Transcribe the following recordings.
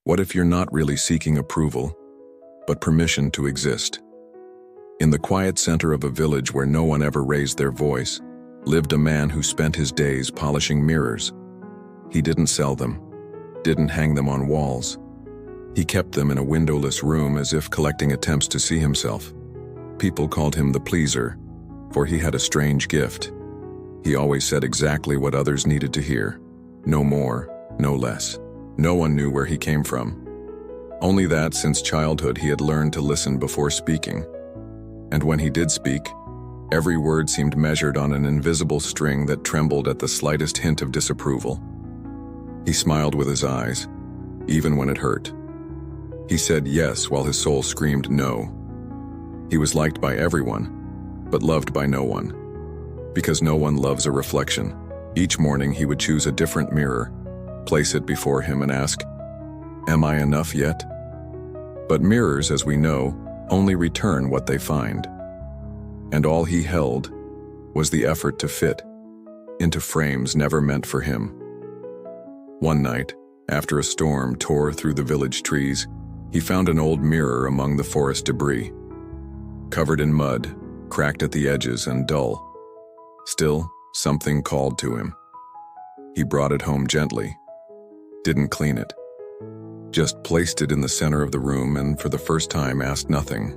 What if you're not really seeking approval, but permission to exist? In the quiet center of a village where no one ever raised their voice, lived a man who spent his days polishing mirrors. He didn't sell them, didn't hang them on walls. He kept them in a windowless room as if collecting attempts to see himself. People called him the pleaser, for he had a strange gift. He always said exactly what others needed to hear. No more, no less. No one knew where he came from. Only that since childhood he had learned to listen before speaking. And when he did speak, every word seemed measured on an invisible string that trembled at the slightest hint of disapproval. He smiled with his eyes, even when it hurt. He said yes while his soul screamed no. He was liked by everyone, but loved by no one. Because no one loves a reflection. Each morning he would choose a different mirror, place it before him and ask, "Am I enough yet?" But mirrors, as we know, only return what they find. And all he held was the effort to fit into frames never meant for him. One night, after a storm tore through the village trees, he found an old mirror among the forest debris, covered in mud, cracked at the edges and dull. Still, something called to him. He brought it home gently, didn't clean it, just placed it in the center of the room and for the first time asked nothing.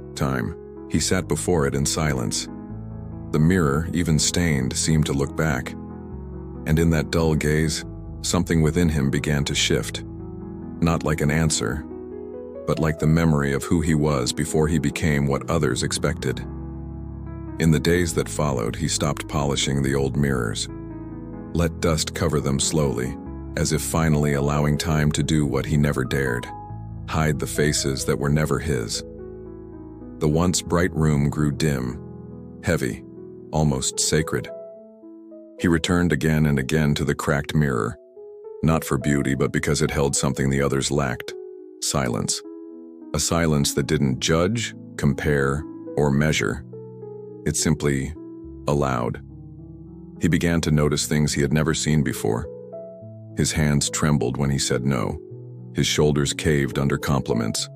He sat before it in silence. The mirror, even stained, seemed to look back. And in that dull gaze, something within him began to shift. Not like an answer, but like the memory of who he was before he became what others expected. In the days that followed, he stopped polishing the old mirrors, let dust cover them slowly, as if finally allowing time to do what he never dared, hide the faces that were never his. The once bright room grew dim, heavy, almost sacred. He returned again and again to the cracked mirror, not for beauty but because it held something the others lacked: silence. A silence that didn't judge, compare, or measure. It simply allowed. He began to notice things he had never seen before. His hands trembled when he said no. His shoulders caved under compliments.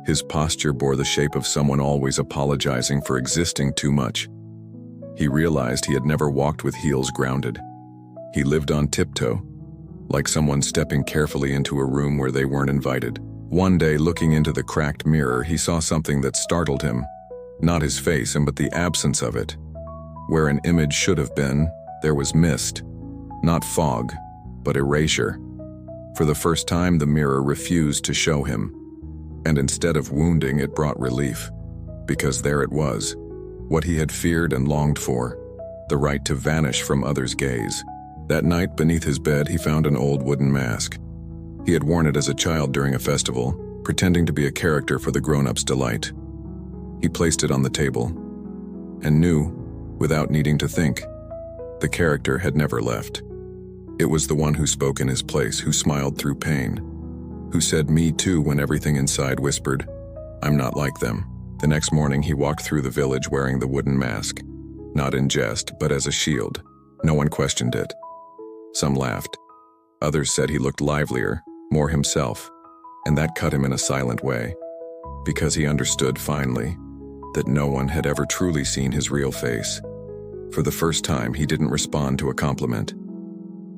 His posture bore the shape of someone always apologizing for existing too much. He realized he had never walked with heels grounded. He lived on tiptoe, like someone stepping carefully into a room where they weren't invited. One day, looking into the cracked mirror, he saw something that startled him. Not his face, but the absence of it. Where an image should have been, there was mist. Not fog, but erasure. For the first time, the mirror refused to show him. And instead of wounding, it brought relief. Because there it was, what he had feared and longed for, the right to vanish from others' gaze. That night, beneath his bed, he found an old wooden mask. He had worn it as a child during a festival, pretending to be a character for the grown-ups' delight. He placed it on the table, and knew, without needing to think, the character had never left. It was the one who spoke in his place, who smiled through pain, who said "me too" when everything inside whispered, "I'm not like them." The next morning he walked through the village wearing the wooden mask, not in jest, but as a shield. No one questioned it. Some laughed. Others said he looked livelier, more himself, and that cut him in a silent way, because he understood finally that no one had ever truly seen his real face. For the first time, he didn't respond to a compliment,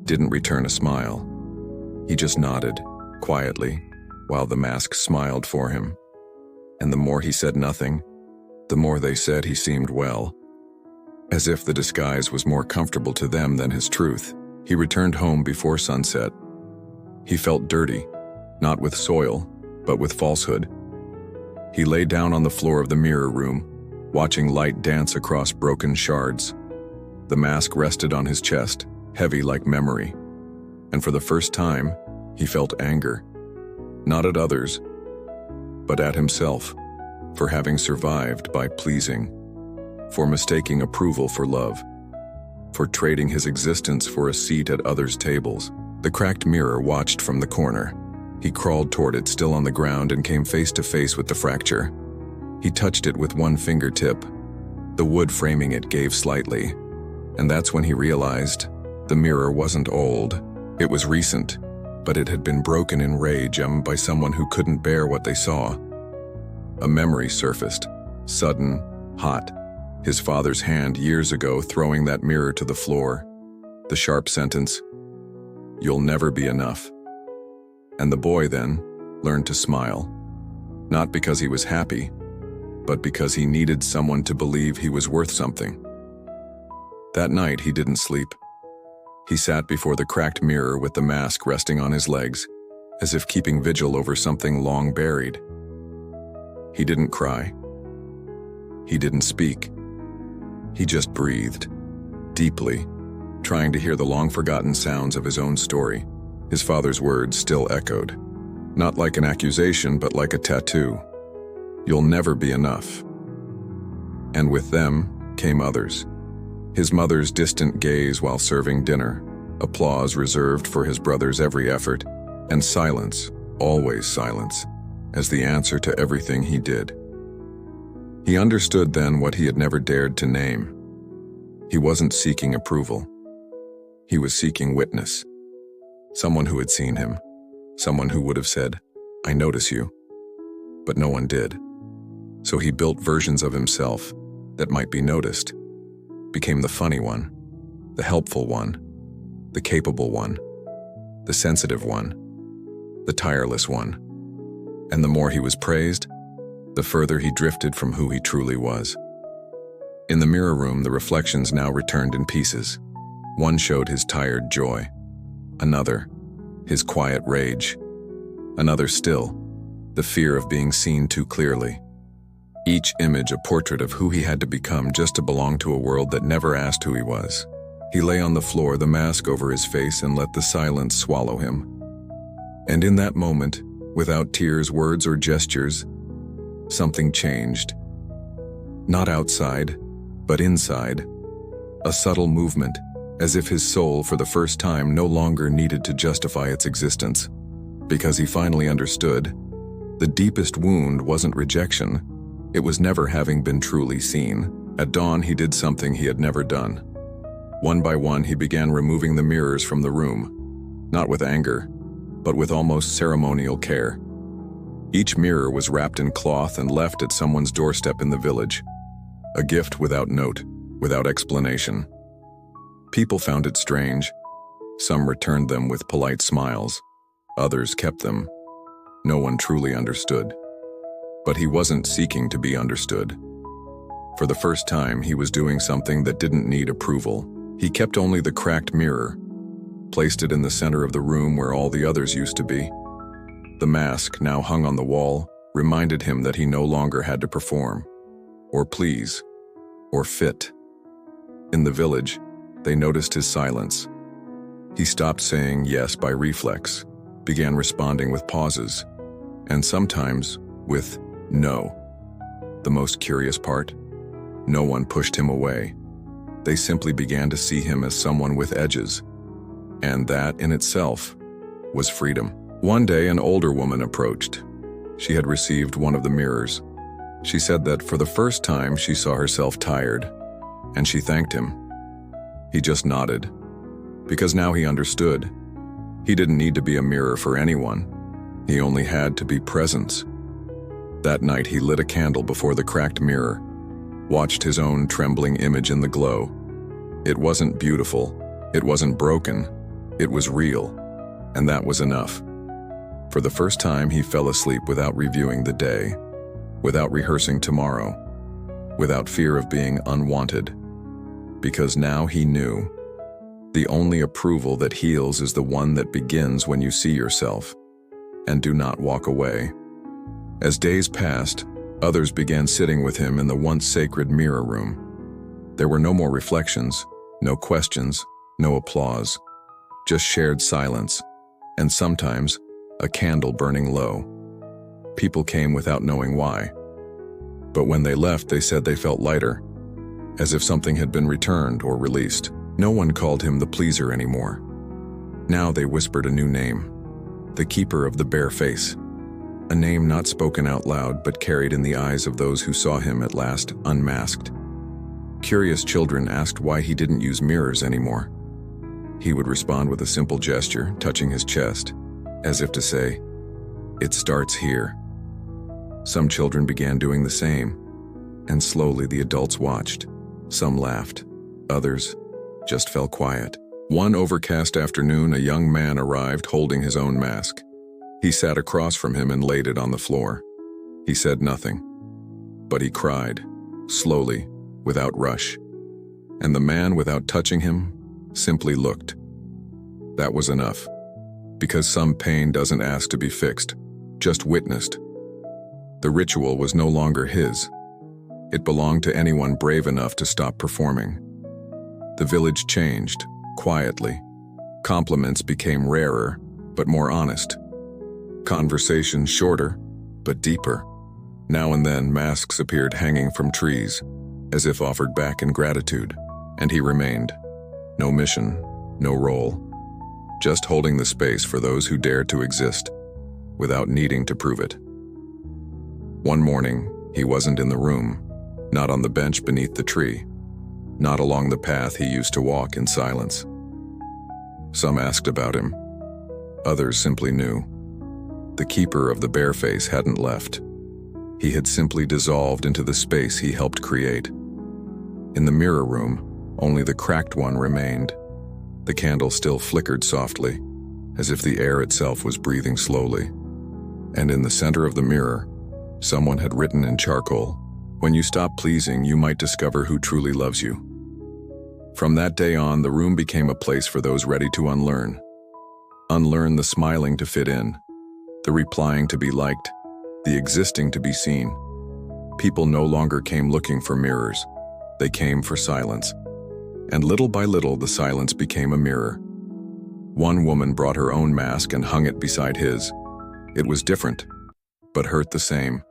didn't return a smile. He just nodded, quietly, while the mask smiled for him. And the more he said nothing, the more they said he seemed well. As if the disguise was more comfortable to them than his truth. He returned home before sunset. He felt dirty, not with soil, but with falsehood. He lay down on the floor of the mirror room, watching light dance across broken shards. The mask rested on his chest, heavy like memory. And for the first time, he felt anger. Not at others, but at himself, for having survived by pleasing, for mistaking approval for love, for trading his existence for a seat at others' tables. The cracked mirror watched from the corner. He crawled toward it, still on the ground, and came face to face with the fracture. He touched it with one fingertip. The wood framing it gave slightly, and that's when he realized the mirror wasn't old. It was recent, but it had been broken in rage by someone who couldn't bear what they saw. A memory surfaced, sudden, hot. His father's hand years ago throwing that mirror to the floor. The sharp sentence, "You'll never be enough." And the boy then learned to smile. Not because he was happy, but because he needed someone to believe he was worth something. That night he didn't sleep. He sat before the cracked mirror with the mask resting on his legs, as if keeping vigil over something long buried. He didn't cry. He didn't speak. He just breathed, deeply, trying to hear the long-forgotten sounds of his own story. His father's words still echoed, not like an accusation, but like a tattoo. "You'll never be enough." And with them came others. His mother's distant gaze while serving dinner, applause reserved for his brother's every effort, and silence, always silence, as the answer to everything he did. He understood then what he had never dared to name. He wasn't seeking approval. He was seeking witness. Someone who had seen him. Someone who would have said, "I notice you." But no one did. So he built versions of himself that might be noticed. Became the funny one, the helpful one, the capable one, the sensitive one, the tireless one. And the more he was praised, the further he drifted from who he truly was. In the mirror room, the reflections now returned in pieces. One showed his tired joy. Another, his quiet rage. Another still, the fear of being seen too clearly. Each image a portrait of who he had to become just to belong to a world that never asked who he was. He lay on the floor, the mask over his face, and let the silence swallow him. And in that moment, without tears, words, or gestures, something changed. Not outside, but inside. A subtle movement, as if his soul for the first time no longer needed to justify its existence. Because he finally understood, the deepest wound wasn't rejection, it was never having been truly seen. At dawn he did something he had never done. One by one he began removing the mirrors from the room, not with anger, but with almost ceremonial care. Each mirror was wrapped in cloth and left at someone's doorstep in the village. A gift without note, without explanation. People found it strange. Some returned them with polite smiles. Others kept them. No one truly understood. But he wasn't seeking to be understood. For the first time, he was doing something that didn't need approval. He kept only the cracked mirror, placed it in the center of the room where all the others used to be. The mask, now hung on the wall, reminded him that he no longer had to perform, or please, or fit. In the village, they noticed his silence. He stopped saying yes by reflex, began responding with pauses, and sometimes with no. The most curious part? No one pushed him away. They simply began to see him as someone with edges. And that, in itself, was freedom. One day, an older woman approached. She had received one of the mirrors. She said that for the first time she saw herself tired, and she thanked him. He just nodded, because now he understood. He didn't need to be a mirror for anyone. He only had to be presence. That night he lit a candle before the cracked mirror, watched his own trembling image in the glow. It wasn't beautiful, it wasn't broken, it was real, and that was enough. For the first time he fell asleep without reviewing the day, without rehearsing tomorrow, without fear of being unwanted. Because now he knew, the only approval that heals is the one that begins when you see yourself, and do not walk away. As days passed, others began sitting with him in the once sacred mirror room. There were no more reflections, no questions, no applause, just shared silence, and sometimes a candle burning low. People came without knowing why. But when they left, they said they felt lighter, as if something had been returned or released. No one called him the pleaser anymore. Now they whispered a new name, the keeper of the bare face. A name not spoken out loud, but carried in the eyes of those who saw him at last unmasked. Curious children asked why he didn't use mirrors anymore. He would respond with a simple gesture, touching his chest. as if to say, "It starts here." Some children began doing the same, and slowly the adults watched. Some laughed, others just fell quiet. One overcast afternoon, a young man arrived holding his own mask. He sat across from him and laid it on the floor. He said nothing, but he cried, slowly, without rush. And the man, without touching him, simply looked. That was enough, because some pain doesn't ask to be fixed, just witnessed. The ritual was no longer his. It belonged to anyone brave enough to stop performing. The village changed, quietly. Compliments became rarer, but more honest. Conversations shorter, but deeper. Now and then masks appeared hanging from trees, as if offered back in gratitude, and he remained. No mission, no role. Just holding the space for those who dared to exist, without needing to prove it. One morning, he wasn't in the room, not on the bench beneath the tree, not along the path he used to walk in silence. Some asked about him. Others simply knew. The keeper of the bare face hadn't left. He had simply dissolved into the space he helped create. In the mirror room, only the cracked one remained. The candle still flickered softly, as if the air itself was breathing slowly. And in the center of the mirror, someone had written in charcoal, "When you stop pleasing, you might discover who truly loves you." From that day on, the room became a place for those ready to unlearn. Unlearn the smiling to fit in, the replying to be liked, the existing to be seen. People no longer came looking for mirrors. They came for silence. And little by little, the silence became a mirror. One woman brought her own mask and hung it beside his. It was different, but hurt the same.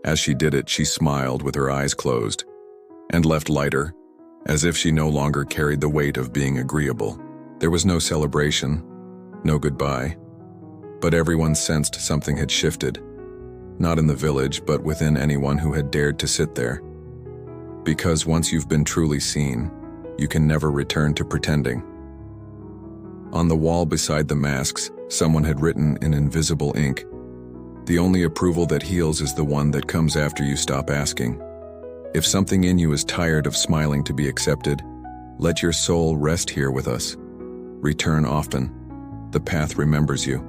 As she did it, she smiled with her eyes closed, and left lighter, as if she no longer carried the weight of being agreeable. There was no celebration, no goodbye, but everyone sensed something had shifted, not in the village, but within anyone who had dared to sit there. Because once you've been truly seen, you can never return to pretending. On the wall beside the masks, someone had written in invisible ink, "The only approval that heals is the one that comes after you stop asking." If something in you is tired of smiling to be accepted, let your soul rest here with us. Return often. The path remembers you.